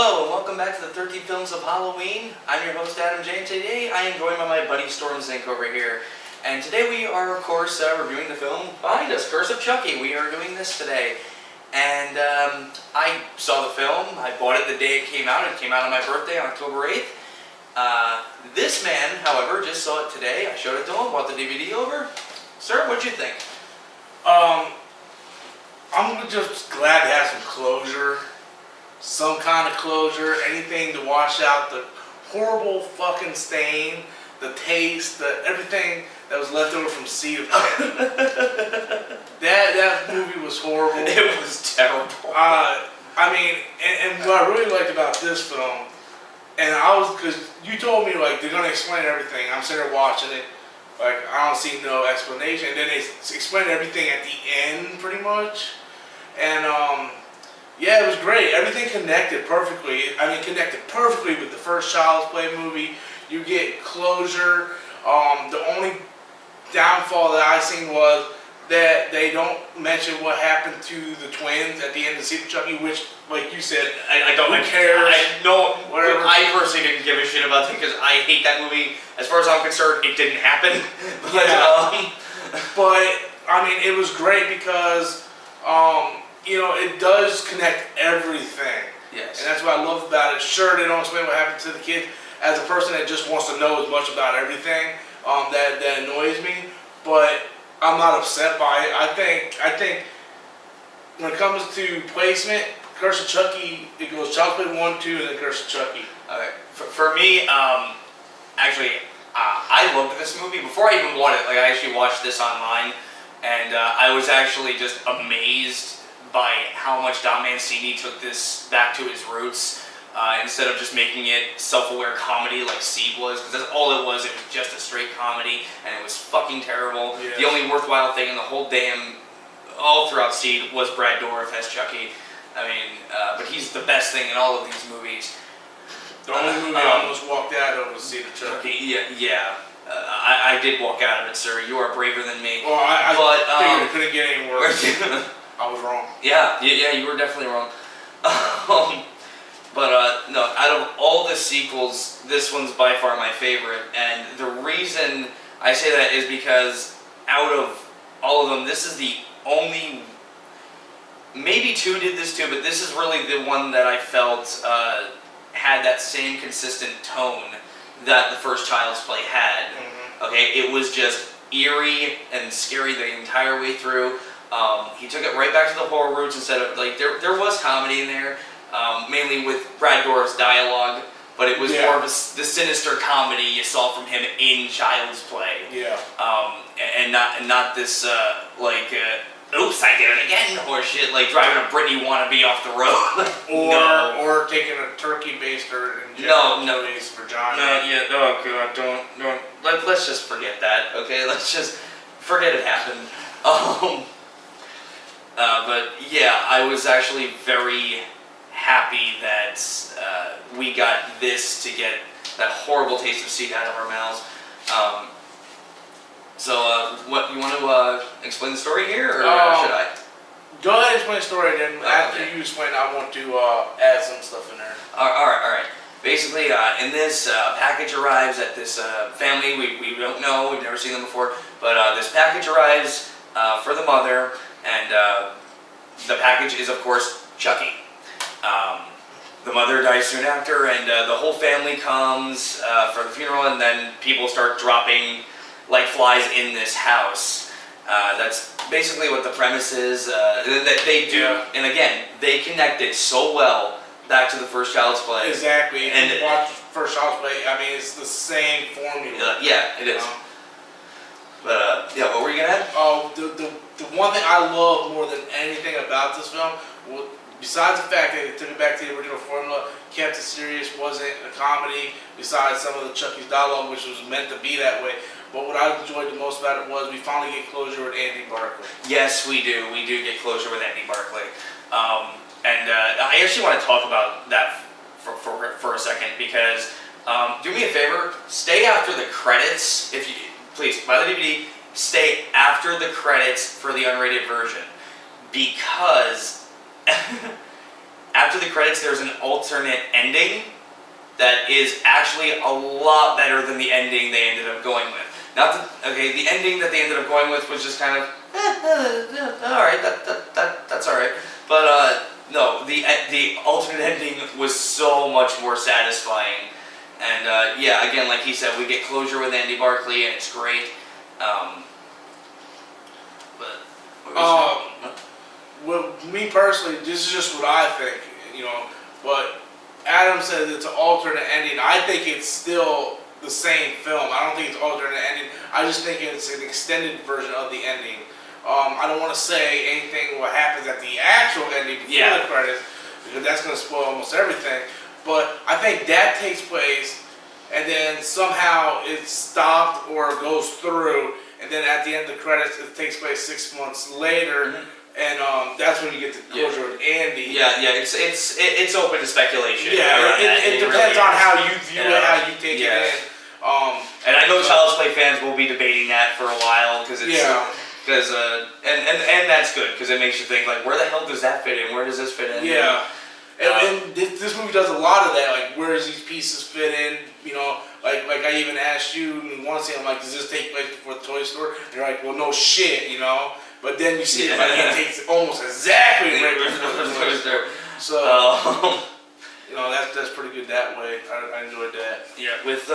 Hello and welcome back to the 13 Films of Halloween. I'm your host Adam J, and today I am joined by my buddy Storm Zink over here. And today we are, of course, reviewing the film behind us, Curse of Chucky. We are doing this today. And I saw the film. I bought it the day it came out. It came out on my birthday on October 8th. This man, however, just saw it today. I showed it to him, brought the DVD over. Sir, what'd you think? I'm just glad to have some closure. Some kind of closure, anything to wash out the horrible fucking stain, the taste, everything that was left over from Seed of Candy. that movie was horrible. It was terrible. And what I really liked about this film, because you told me like they're gonna explain everything. I'm sitting there watching it, like I don't see no explanation, and then they explain everything at the end, pretty much, and yeah, it was great. Everything connected perfectly. Connected perfectly with the first Child's Play movie. You get closure. The only downfall that I seen was that they don't mention what happened to the twins at the end of Seed of Chucky, which, like you said, I don't care. Whatever. I personally didn't give a shit about it because I hate that movie. As far as I'm concerned, it didn't happen. But it was great because it does connect everything. Yes. And that's what I love about it. Sure, they don't explain what happened to the kids. As a person that just wants to know as much about everything, that annoys me. But I'm not upset by it. I think when it comes to placement, Curse of Chucky, it goes Child's Play 1, 2, and then Curse of Chucky. Okay. For me, actually, I loved this movie. Before I even bought it, I actually watched this online, and I was actually just amazed by how much Don Mancini took this back to his roots, instead of just making it self-aware comedy like Seed was, because that's all it was. It was just a straight comedy, and it was fucking terrible. Yes. The only worthwhile thing in the whole all throughout Seed was Brad Dourif as Chucky. But he's the best thing in all of these movies. The only movie I almost walked out of was Seed of Chucky. Yeah. I did walk out of it, sir. You are braver than me. Well, I figured it couldn't get any worse. I was wrong. Yeah, you were definitely wrong. No, out of all the sequels, this one's by far my favorite. And the reason I say that is because out of all of them, this is the only... Maybe 2 did this too, but this is really the one that I felt had that same consistent tone that the first Child's Play had. Mm-hmm. Okay, it was just eerie and scary the entire way through. He took it right back to the horror roots instead of, there was comedy in there, mainly with Brad Dourif's dialogue, but it was more of the sinister comedy you saw from him in Child's Play. Yeah. And not this, oops, I did it again, or shit, like driving a Britney wannabe off the road. or taking a turkey baster and his vagina. Oh god, don't. Let's just forget that, okay? Let's just forget it happened. But yeah, I was actually very happy that we got this to get that horrible taste of seed out of our mouths. What, you want to explain the story here, or should I? Go ahead and explain the story, and then after you explain, I want to add some stuff in there. All right. Basically, in this, package arrives at this family. We don't know, we've never seen them before, but this package arrives for the mother, and the package is, of course, Chucky. The mother dies soon after, and the whole family comes for the funeral, and then people start dropping like flies in this house. That's basically what the premise is. That they do, and again, they connect it so well back to the first Child's Play. Exactly. And if you watch first Child's Play, it's the same formula. Yeah, it is. But what were you gonna add? The one thing I love more than anything about this film, besides the fact that it took it back to the original formula, kept it serious, wasn't a comedy, besides some of the Chucky's dialogue, which was meant to be that way. But what I enjoyed the most about it was we finally get closure with Andy Barclay. Yes, we do. We do get closure with Andy Barclay. I actually want to talk about that for a second, because do me a favor, stay after the credits. If you please buy the DVD, stay after the credits for the unrated version, because after the credits, there's an alternate ending that is actually a lot better than the ending they ended up going with. Not that, okay, the ending that they ended up going with was just kind of, alright, that's alright. But no, the alternate ending was so much more satisfying. And yeah, again, like he said, we get closure with Andy Barclay, and it's great. Well, me personally, this is just what I think, you know. But Adam says it's an alternate ending. I think it's still the same film. I don't think it's alternate ending. I just think it's an extended version of the ending. I don't want to say anything what happens at the actual ending before the credits, because that's going to spoil almost everything. But I think that takes place, and then somehow it's stopped or goes through, and then at the end of the credits, it takes place 6 months later, and that's when you get the closure with Andy. Yeah, it's open to speculation. Yeah, it depends really on how you view it, how you take it in. And I know Child's Play fans will be debating that for a while because it's and that's good because it makes you think like, where the hell does that fit in? Where does this fit in? Yeah. And this movie does a lot of that, like where does these pieces fit in, you know, like I even asked you in one scene, I'm like, does this take place before the toy store? And you're like, well, no shit, you know, but then you see it, like, it takes almost exactly right before the toy store. So, you know, that's pretty good that way. I enjoyed that. Yeah, with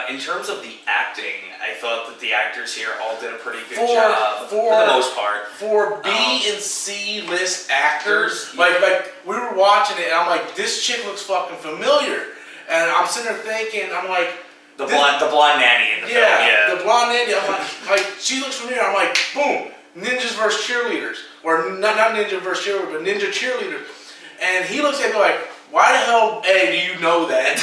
in terms of the acting, I thought that the actors here all did a pretty good job for the most part. For B and C list actors, like we were watching it, and I'm like, this chick looks fucking familiar, and I'm sitting there thinking, I'm like, the blonde nanny in the film, yeah, the blonde nanny. I'm like she looks familiar. I'm like, boom, ninjas versus cheerleaders, or not ninja versus cheerleaders, but ninja cheerleaders, and he looks at me like, why the hell, A, do you know that?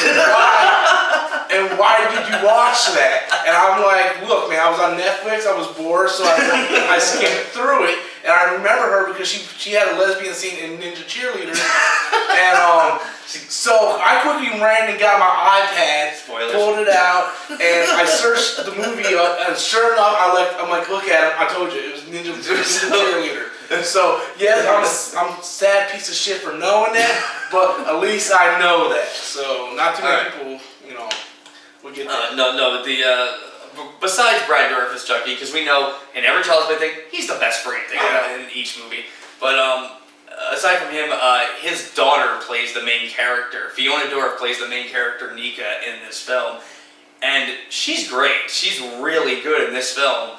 And why did you watch that? And I'm like, look, man, I was on Netflix, I was bored, so I skimmed through it. And I remember her because she had a lesbian scene in Ninja Cheerleader. And so I quickly ran and got my iPad, pulled it out, and I searched the movie up, and sure enough, I'm like, look at it, I told you, it was Ninja Cheerleader. And so, yes, I'm a sad piece of shit for knowing that, but at least I know that. So, not too many people, you know, will get that. No, besides Brad Dourif as Chucky, because we know in every Child's Play thing, he's the best for anything in each movie. But aside from him, his daughter plays the main character. Fiona Dourif plays the main character, Nika, in this film. And she's great. She's really good in this film.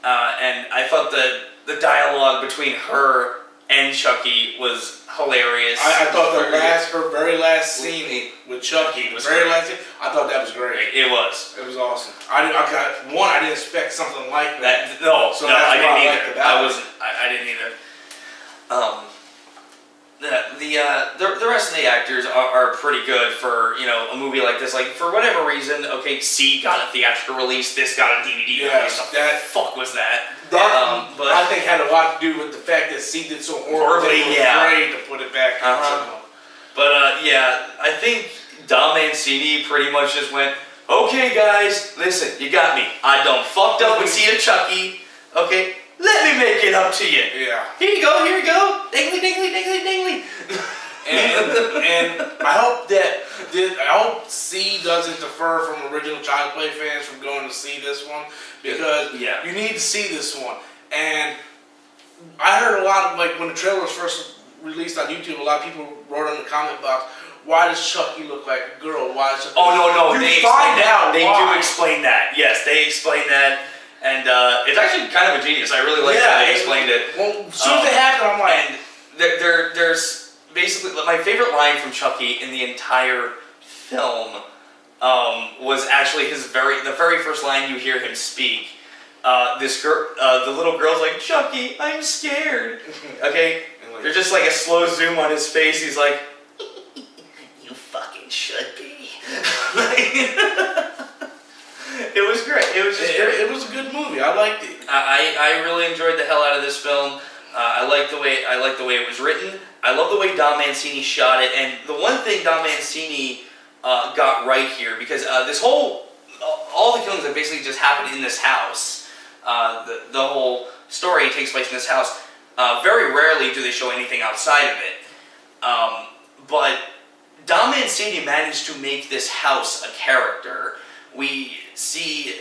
And I thought that the dialogue between her and Chucky was hilarious. I thought her very last scene with Chucky, I thought that was great. It was. It was awesome. I didn't expect something like that. No, so I didn't either. I didn't either. The rest of the actors are pretty good for, you know, a movie like this. Like, for whatever reason, okay, C got a theatrical release, this got a DVD release. What the fuck was that? But I think had a lot to do with the fact that C did so horribly. They were afraid to put it back. But yeah, I think Dom Mancini pretty much just went, okay guys, listen, you got me. I done fucked up with Seeing Chucky. Okay, let me make it up to you. Yeah. Here you go. Dingly, dingly, dingly, dingly. And I hope C doesn't defer from original Child Play fans from going to see this one, because you need to see this one. And I heard a lot of, like, when the trailer was first released on YouTube, a lot of people wrote in the comment box, why does Chucky look like a girl? Why does Chucky no, you they find out They why. do explain that. Yes, they explain that. And it's actually kind of a genius. I really like that they explained it. Well, as soon as it happened, I'm like... And there's basically... My favorite line from Chucky in the entire film was actually the very first line you hear him speak. This girl, the little girl's like, Chucky, I'm scared. Okay? There's just like a slow zoom on his face. He's like, you fucking should be. It was great. It was just great. It was a good movie. I liked it. I really enjoyed the hell out of this film. I like the way it was written. I love the way Dom Mancini shot it. And the one thing Dom Mancini got right here, because all the killings that basically just happened in this house, the whole story takes place in this house. Very rarely do they show anything outside of it. But Don Mancini managed to make this house a character. We see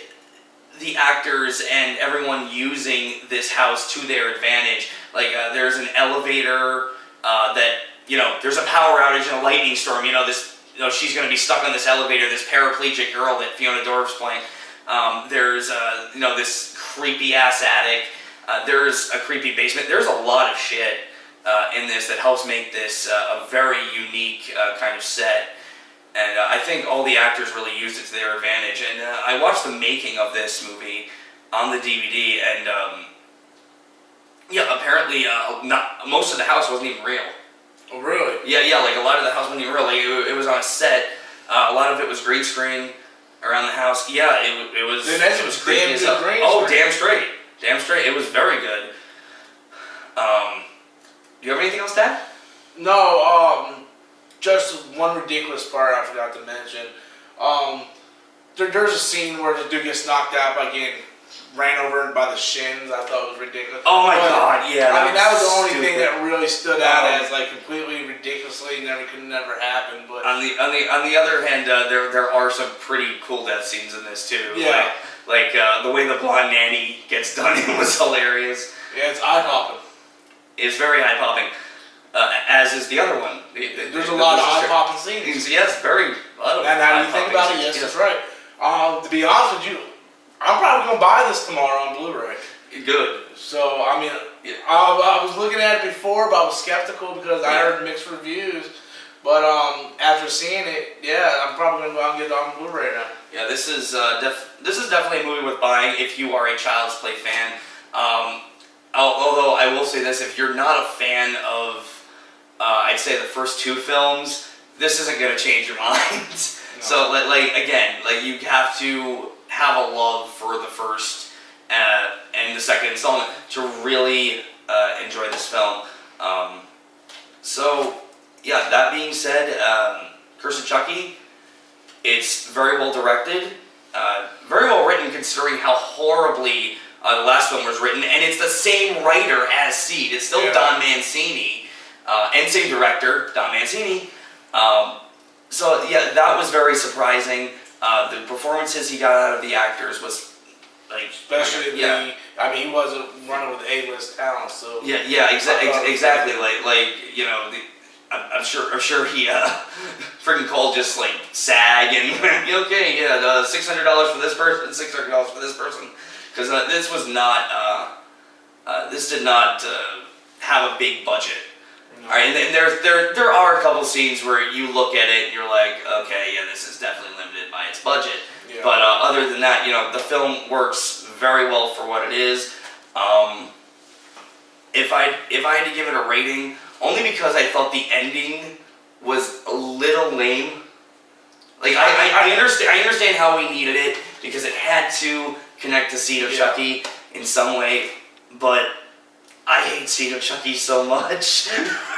the actors and everyone using this house to their advantage. Like, there's an elevator that, there's a power outage and a lightning storm. She's going to be stuck on this elevator, this paraplegic girl that Fiona Dorff's playing. There's, this creepy-ass attic. There's a creepy basement. There's a lot of shit in this that helps make this a very unique kind of set. And I think all the actors really used it to their advantage. And I watched the making of this movie on the DVD, and apparently most of the house wasn't even real. Oh, really? Yeah, like a lot of the house wasn't even real. Like, it was on a set. A lot of it was green screen around the house. Yeah, it was. Then that's it was creepy damn as good hell. green Oh, screen. damn straight. It was very good. Do you have anything else to add? No, just one ridiculous part I forgot to mention. There's a scene where the dude gets knocked out by getting ran over by the shins. I thought it was ridiculous. Oh my god, yeah. That was the only stupid thing that really stood out as like completely ridiculously could never happen. But on the other hand, there are some pretty cool death scenes in this too. Yeah. Like the way the blonde nanny gets done was hilarious. yeah, it's eye popping. It's very eye popping, as is the other one. There's a lot of eye popping scenes. Yes, very. And now you think about it, yes, that's right. To be honest with you, I'm probably gonna buy this tomorrow on Blu-ray. Good. So I mean, I was looking at it before, but I was skeptical because I heard mixed reviews. But after seeing it, yeah, I'm probably gonna go out and get it on Blu-ray now. Yeah, this is definitely a movie worth buying if you are a Child's Play fan. Although I will say this, if you're not a fan of, I'd say the first two films, this isn't gonna change your mind. No. So again, you have to have a love for the first and the second installment to really enjoy this film. So yeah, that being said, Curse of Chucky, it's very well directed, very well written considering how horribly the last film was written, and it's the same writer as Seed. It's still Don Mancini, and same director, Don Mancini. So yeah, that was very surprising. The performances he got out of the actors was like, especially he wasn't running with A-list talent, so exactly. I'm sure he freaking called just like SAG and went, okay, $600 for this person, $600 for this person, because this was not this did not have a big budget. All right, and there are a couple scenes where you look at it and you're like, okay, yeah, this is definitely limited by its budget. Yeah. But other than that, the film works very well for what it is. If I had to give it a rating, only because I felt the ending was a little lame. Like I understand how we needed it because it had to connect to Seed of Chucky in some way, but I hate Seed of Chucky so much.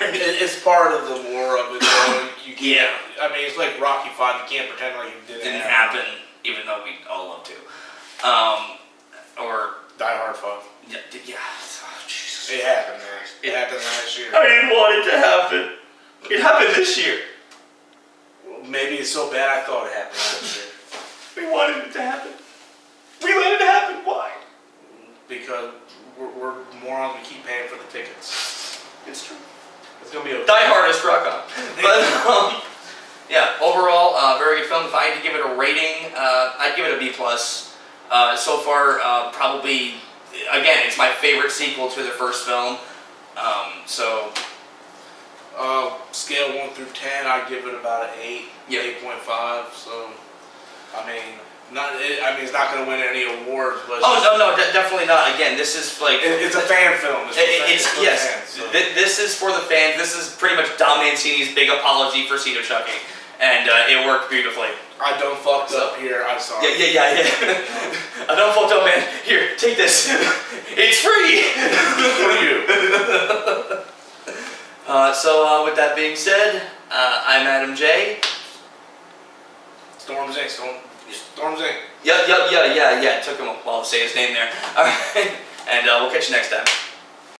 It's part of the lore of it. You can't. I mean, it's like Rocky V. You can't pretend like it didn't happen, even though we all love to. Or Die Hard 5. Yeah. Oh, Jesus. It happened, man. It happened last year. I didn't want it to happen. It happened this year. Well, maybe it's so bad I thought it happened last year. We wanted it to happen. We let it happen. Why? Because we're morons. We keep paying for the tickets. It's true. It's gonna be okay. Die Hardest rock on. But yeah, overall, very good film. If I had to give it a rating, I'd give it a B+. So far, probably, again, it's my favorite sequel to the first film. Scale 1 through 10, I'd give it about an 8, 8.5. So, I mean, it's not going to win any awards, but definitely not. Again, this is like it's a fan film. It's for fans, so. This is for the fans. This is pretty much Don Mancini's big apology for Seed of Chucky, and it worked beautifully. I done fucked up here. I'm sorry. Yeah. I done fucked up, man. Here, take this. It's free for you. So with that being said, I'm Adam J. Storm's Inc. Yeah. It took him a while to say his name there. All right, and we'll catch you next time.